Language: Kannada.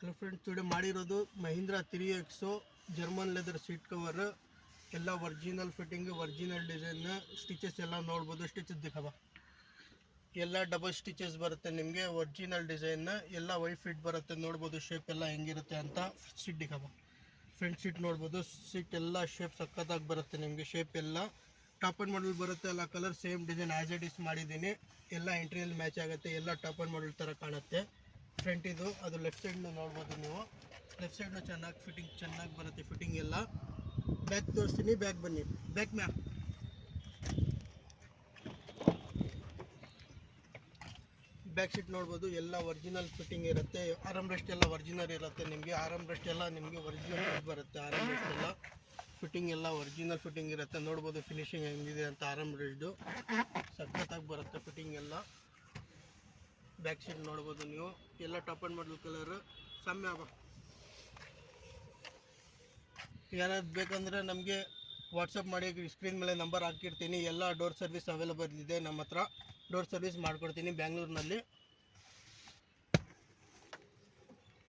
ಹಲೋ ಫ್ರೆಂಡ್ಸ್, ಟುಡೇ ಮಾಡಿರೋದು Mahindra 3XO German leather seat cover. ಎಲ್ಲ original fitting, original design. Stitches ಎಲ್ಲ ನೋಡ್ಬೋದು. ಸ್ಟಿಚಸ್ ದಿಖಾವ, ಎಲ್ಲ ಡಬಲ್ ಸ್ಟಿಚಸ್ ಬರುತ್ತೆ ನಿಮಗೆ. ಒರಿಜಿನಲ್ ಡಿಸೈನ್ ಎಲ್ಲ ವೈಟ್ ಫಿಟ್ ಬರುತ್ತೆ. ನೋಡ್ಬೋದು ಶೇಪ್ ಎಲ್ಲ ಹೆಂಗಿರುತ್ತೆ ಅಂತ. ಸೀಟ್ ದಿಖಾವ, ಫ್ರಂಟ್ ಸೀಟ್ ನೋಡ್ಬೋದು. ಸೀಟ್ ಎಲ್ಲ ಶೇಪ್ ಸಕ್ಕತ್ತಾಗಿ ಬರುತ್ತೆ ನಿಮಗೆ. ಶೇಪ್ ಎಲ್ಲ ಟಾಪ್ ಆ್ಯಂಡ್ ಮಾಡಲ್ ಬರುತ್ತೆ. ಎಲ್ಲ colour same design as it is ಮಾಡಿದ್ದೀನಿ. ಎಲ್ಲ ಎಂಟ್ರಿಯಲ್ಲಿ ಮ್ಯಾಚ್ ಆಗುತ್ತೆ. ಎಲ್ಲ ಟಾಪ್ ಆ್ಯಂಡ್ ಮಾಡಲ್ ಥರ ಕಾಣುತ್ತೆ. ಫ್ರಂಟ್ ಇದು, ಅದು ಲೆಫ್ಟ್ ಸೈಡ್ನು ನೋಡ್ಬೋದು ನೀವು. ಲೆಫ್ಟ್ ಸೈಡ್ನು ಚೆನ್ನಾಗಿ ಫಿಟ್ಟಿಂಗ್ ಚೆನ್ನಾಗಿ ಬರುತ್ತೆ. ಫಿಟ್ಟಿಂಗ್ ಎಲ್ಲ ಬ್ಯಾಕ್ ತೋರಿಸ್ತೀನಿ. ಬ್ಯಾಕ್ ಬನ್ನಿ, ಬ್ಯಾಕ್ ಬ್ಯಾಕ್ ಸೀಟ್ ನೋಡ್ಬೋದು. ಎಲ್ಲ ಒರಿಜಿನಲ್ ಫಿಟ್ಟಿಂಗ್ ಇರುತ್ತೆ. ಆರಮ್ ರೆಸ್ಟ್ ಎಲ್ಲ ಒರಿಜಿನಲ್ ಇರುತ್ತೆ ನಿಮಗೆ. ಆರಮ್ ರೆಸ್ಟ್ ಎಲ್ಲ ನಿಮಗೆ ಒರಿಜಿನಲ್ ಫಿಟ್ ಬರುತ್ತೆ. ಆರಮ್ ರೆಸ್ಟ್ ಎಲ್ಲ ಫಿಟ್ಟಿಂಗ್ ಎಲ್ಲ ಒರಿಜಿನಲ್ ಫಿಟ್ಟಿಂಗ್ ಇರುತ್ತೆ. ನೋಡ್ಬೋದು ಫಿನಿಶಿಂಗ್ ಹೆಂಗಿದೆ ಅಂತ. ಆರಮ್ ರೆಸ್ಟು ಸಖತ್ತಾಗಿ ಬರುತ್ತೆ ಫಿಟ್ಟಿಂಗ್ ಎಲ್ಲ. ಬ್ಯಾಕ್ ಸೀಟ್ ನೋಡ್ಬೋದು ನೀವು. ಎಲ್ಲ ಟಾಪ್ ಆ್ಯಂಡ್ ಮಾಡಲ್ ಕಲರ್ ಸಾಮ್ಯ. ಯಾರಾದ್ರು ಬೇಕಂದರೆ ನಮಗೆ ವಾಟ್ಸಪ್ ಮಾಡಿ, ಸ್ಕ್ರೀನ್ ಮೇಲೆ ನಂಬರ್ ಹಾಕಿರ್ತೀನಿ. ಎಲ್ಲ ಡೋರ್ ಸರ್ವಿಸ್ ಅವೈಲೇಬಲ್ ಇದೆ ನಮ್ಮ ಹತ್ರ. ಡೋರ್ ಸರ್ವಿಸ್ ಮಾಡ್ಕೊಡ್ತೀನಿ ಬ್ಯಾಂಗ್ಳೂರಿನಲ್ಲಿ.